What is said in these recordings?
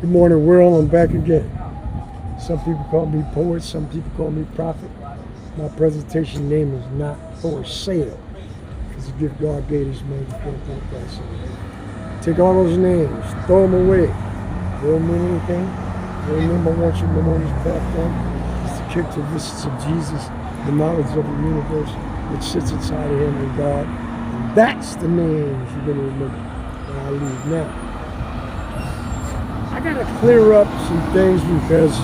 Good morning, world. I'm back again. Some people call me poet, some people call me prophet. My presentation name is not for sale. It's a gift God gave us, man. You can't think that. So take all those names, throw them away. They don't mean anything. The only name I want you to remember on this platform is the characteristics of Jesus, the knowledge of the universe, which sits inside of him and God. And that's the names you're going to remember when I leave now. I gotta clear up some things because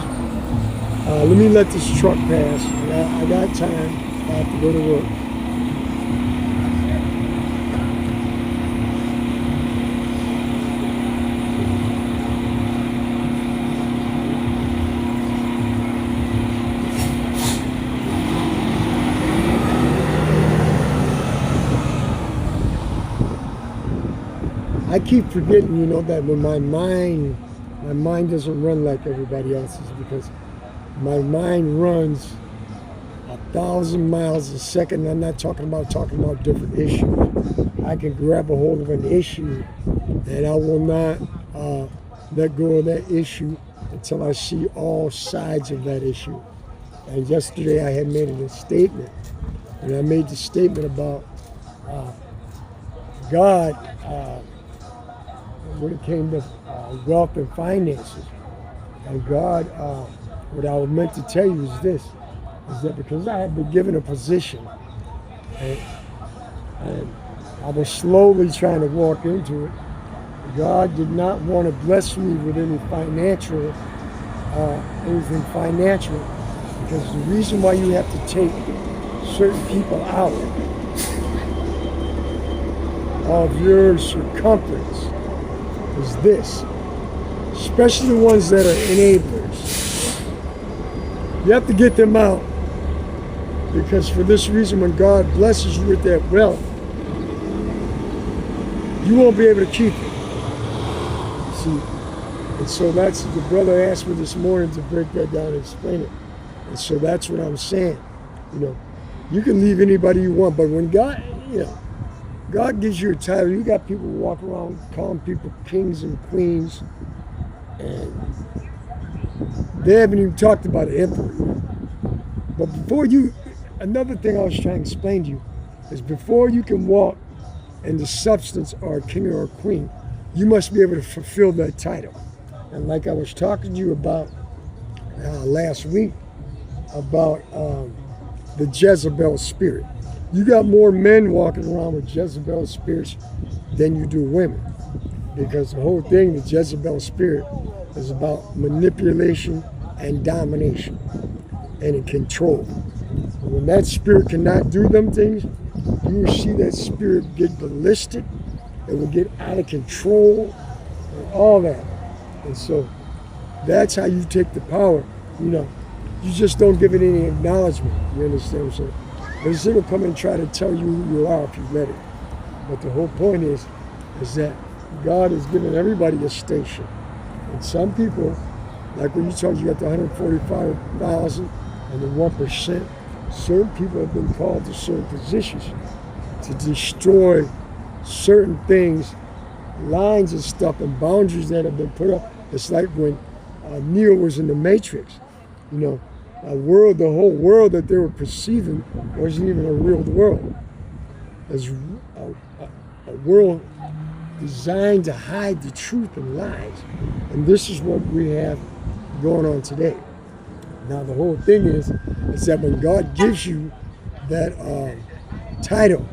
let me let this truck pass. I got time. I have to go to work. I keep forgetting, that when my mind doesn't run like everybody else's, because my mind runs 1,000 miles a second. I'm not talking about different issues. I can grab a hold of an issue and I will not let go of that issue until I see all sides of that issue. And yesterday I had made a statement, and I made the statement about God when it came to wealth and finances. And God, what I was meant to tell you is this, is that because I had been given a position and I was slowly trying to walk into it, God did not want to bless me with anything financial, because the reason why you have to take certain people out of your circumference is this, especially the ones that are enablers. You have to get them out, because for this reason, when God blesses you with that wealth, you won't be able to keep it. See, and so that's, the brother asked me this morning to break that down and explain it. And so that's what I'm saying. You can leave anybody you want, but when God gives you a title, you got people walking around calling people kings and queens, and they haven't even talked about an emperor. But another thing I was trying to explain to you is before you can walk in the substance or a king or a queen, you must be able to fulfill that title. And like I was talking to you about last week, about the Jezebel spirit. You got more men walking around with Jezebel spirits than you do women. Because the whole thing, the Jezebel spirit, is about manipulation and domination and control. And when that spirit cannot do them things, you will see that spirit get ballistic, it will get out of control, and all that. And so that's how you take the power. You just don't give it any acknowledgement. You understand what I'm saying? But it'll come and try to tell you who you are if you let it. But the whole point is that God has given everybody a station. And some people, like when you told you got the 145,000 and the 1%, certain people have been called to certain positions to destroy certain things, lines and stuff and boundaries that have been put up. It's like when Neo was in the Matrix, the whole world that they were perceiving wasn't even a real world. It's a world designed to hide the truth and lies. And this is what we have going on today. Now the whole thing is that when God gives you that title,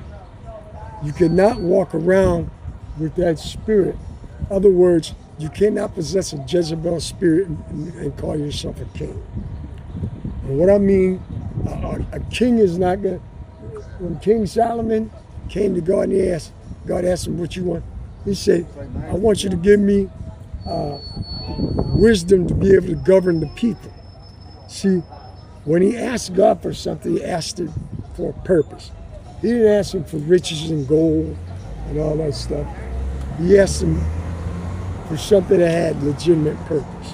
you cannot walk around with that spirit. In other words, you cannot possess a Jezebel spirit and call yourself a king. And what I mean, a king is not going to... When King Solomon came to God and God asked him, what you want? He said, I want you to give me wisdom to be able to govern the people. See, when he asked God for something, he asked it for a purpose. He didn't ask him for riches and gold and all that stuff. He asked him for something that had legitimate purpose.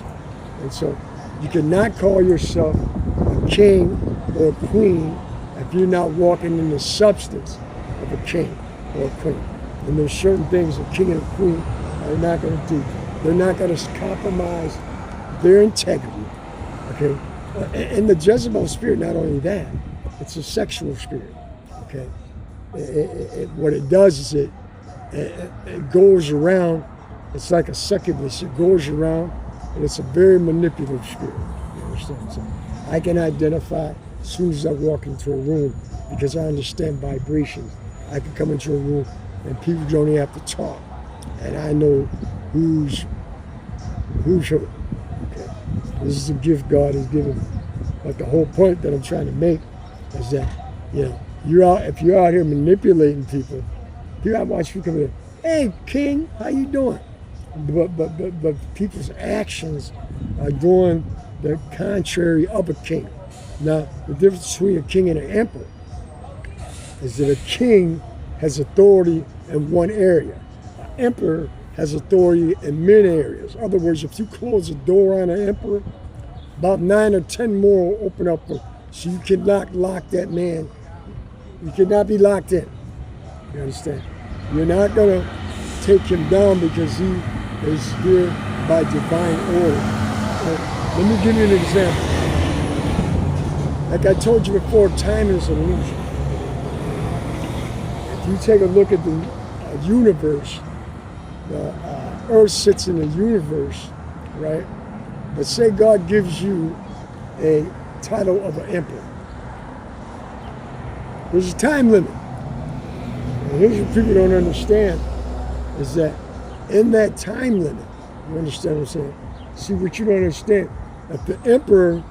And so you cannot call yourself a king or a queen if you're not walking in the substance of a king or a queen. And there's certain things a king and a queen are not going to do. They're not going to compromise their integrity. Okay? And the Jezebel spirit, not only that, it's a sexual spirit. Okay? What it does is it goes around. It's like a succubus. It goes around, and it's a very manipulative spirit. You understand? So I can identify as soon as I walk into a room because I understand vibrations. I can come into a room and people don't even have to talk, and I know who's hurt. Okay, this is a gift God has given. But the whole point that I'm trying to make is that if you're out here manipulating people, I watch people come in. Hey, King, how you doing? But people's actions are doing the contrary of a king. Now, the difference between a king and an emperor is that a king has authority in one area. An emperor has authority in many areas. In other words, if you close a door on an emperor, about 9 or 10 more will open up, so you cannot lock that man. You cannot be locked in. You understand? You're not going to take him down because he is here by divine order. Let me give you an example. Like I told you before, time is an illusion. If you take a look at the universe, the Earth sits in the universe, right? But say God gives you a title of an emperor. There's a time limit. And here's what people don't understand, is that in that time limit, you understand what I'm saying? See, what you don't understand, if the emperor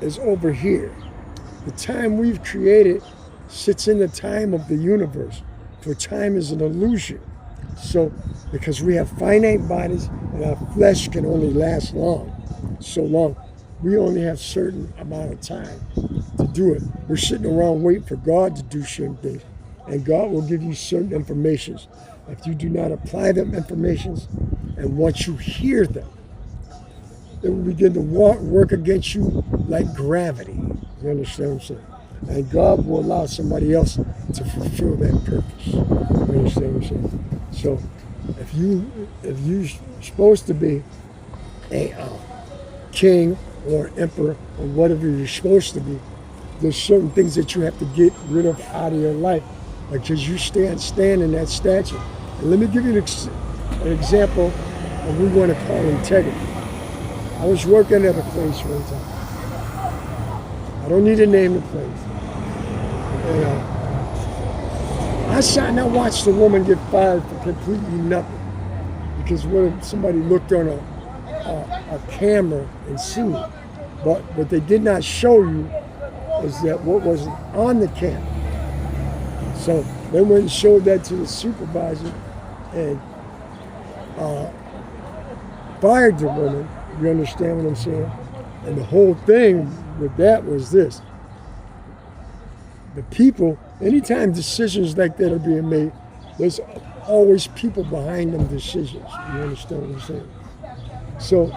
is over here, the time we've created sits in the time of the universe, for time is an illusion. So, because we have finite bodies and our flesh can only last so long, we only have certain amount of time to do it. We're sitting around waiting for God to do certain things, and God will give you certain informations. If you do not apply them informations, and once you hear them, it will begin to work against you like gravity. You understand what I'm saying? And God will allow somebody else to fulfill that purpose. You understand what I'm saying? So, if you're supposed to be a king or emperor or whatever you're supposed to be, there's certain things that you have to get rid of out of your life because you stand in that stature. And let me give you an example of what we want to call integrity. I was working at a place one time. I don't need to name the place. And, I sat and I watched a woman get fired for completely nothing because somebody looked on a camera and seen it. But what they did not show you is that what was on the camera. So they went and showed that to the supervisor and fired the woman. You understand what I'm saying? And the whole thing with that was this. The people, anytime decisions like that are being made, there's always people behind them decisions. You understand what I'm saying? So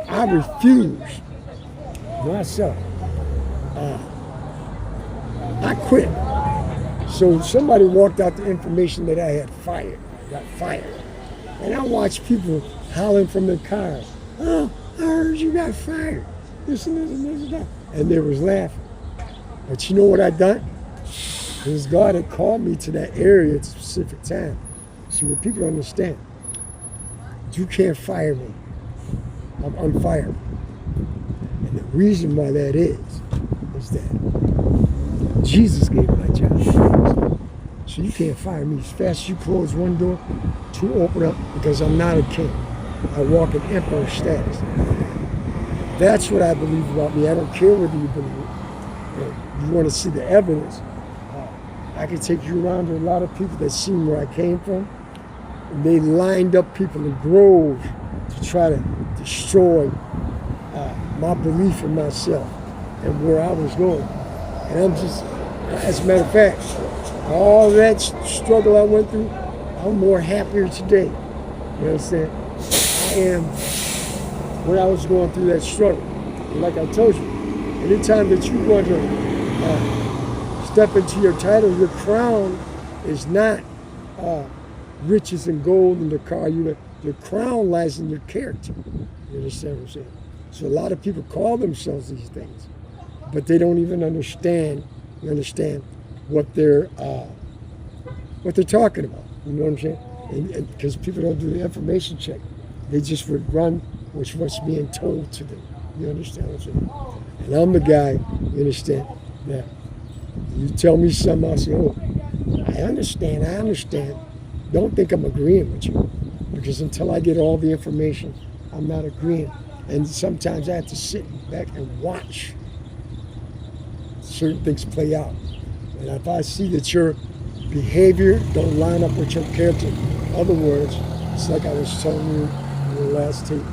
I refused myself. I quit. So somebody walked out the information that I got fired. And I watched people howling from their cars. Oh, I heard you got fired. This and this and this and that. And they was laughing. But you know what I done? Because God had called me to that area at a specific time. So what people understand, you can't fire me. I'm unfireable. And the reason why that is that Jesus gave me my job. So you can't fire me. As fast as you close one door, two open up, because I'm not a king. I walk in emperor status. That's what I believe about me. I don't care whether you believe it. You want to see the evidence, I can take you around to a lot of people that seen where I came from. And they lined up people in groves to try to destroy my belief in myself and where I was going. And I'm just, as a matter of fact, all that struggle I went through, I'm more happier today. You understand? I am when I was going through that struggle. And like I told you, anytime that you want to step into your title, your crown is not riches and gold in the car. Your crown lies in your character. You understand what I'm saying? So a lot of people call themselves these things, but they don't even understand. You understand what they're talking about. You know what I'm saying? And because people don't do the information check, they just would run with what's being told to them. You understand what I'm saying? And I'm the guy, you understand, that you tell me something, I'll say, oh, I understand. Don't think I'm agreeing with you. Because until I get all the information, I'm not agreeing. And sometimes I have to sit back and watch certain things play out. And if I see that your behavior don't line up with your character, in other words, it's like I was telling you in the last tape,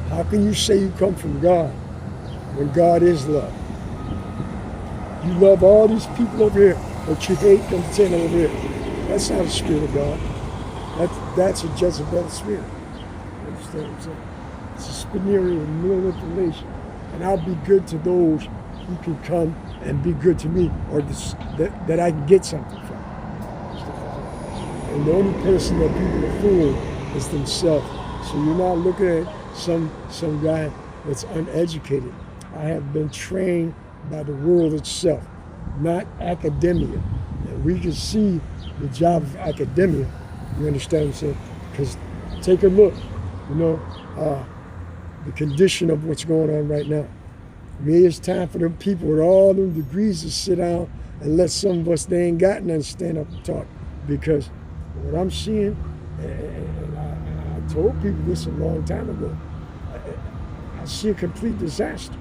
how can you say you come from God when God is love? You love all these people over here, but you hate them 10 over here. That's not a spirit of God. That's a Jezebel spirit. You understand what I'm saying? It's a spinnery and manipulation. And I'll be good to those who can come and be good to me, or that I can get something from. And the only person that people are fooling is themselves. So you're not looking at some guy that's uneducated. I have been trained by the world itself, not academia. And we can see the job of academia. You understand what I'm saying? Because take a look, the condition of what's going on right now. Maybe it's time for them people with all them degrees to sit down and let some of us, they ain't got none, stand up and talk. Because what I'm seeing, and I told people this a long time ago, I see a complete disaster.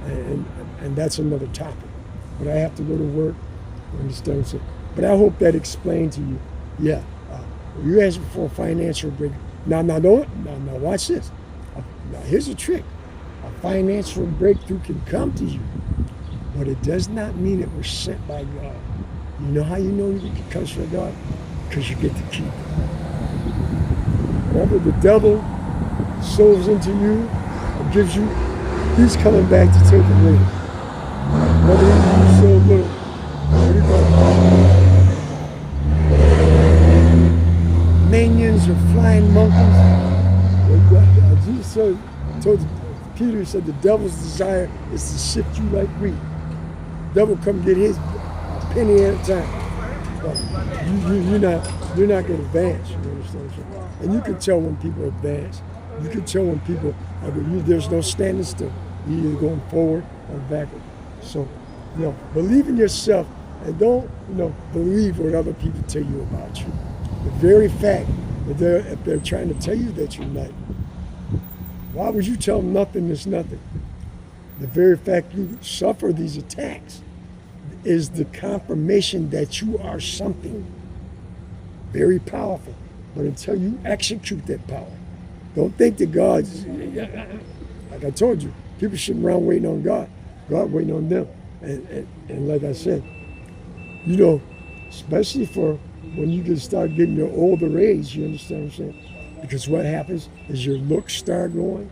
And that's another topic. But I have to go to work, you understand what I'm saying? But I hope that explained to you. Yeah, you asked for a financial break. Now watch this. Now here's a trick. A financial breakthrough can come to you, but it does not mean it was sent by God. You know how you know it comes from God? Because you get to keep it. Whatever the devil sows into you or gives you, he's coming back to take it later. Whether you sow little, what do you call it? Minions or flying monkeys. Jesus told Peter, he said, the devil's desire is to sift you like wheat. The devil come get his penny at a time. But you're not going to advance. You understand? And you can tell when people advance. You can tell when people, there's no standing still. You're either going forward or backward. So, believe in yourself and don't, believe what other people tell you about you. The very fact that if they're trying to tell you that you're not, why would you tell them nothing is nothing? The very fact you suffer these attacks is the confirmation that you are something very powerful. But until you execute that power, don't think that God, like I told you, people sitting around waiting on God. God waiting on them. And like I said, especially for when you can start getting your older age, you understand what I'm saying? Because what happens is your looks start going,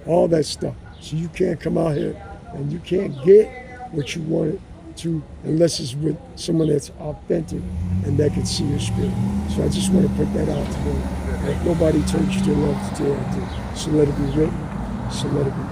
all that stuff. So you can't come out here and you can't get what you wanted to unless it's with someone that's authentic and that can see your spirit. So I just want to put that out today. If nobody told you to love today, I did. So let it be written, so let it be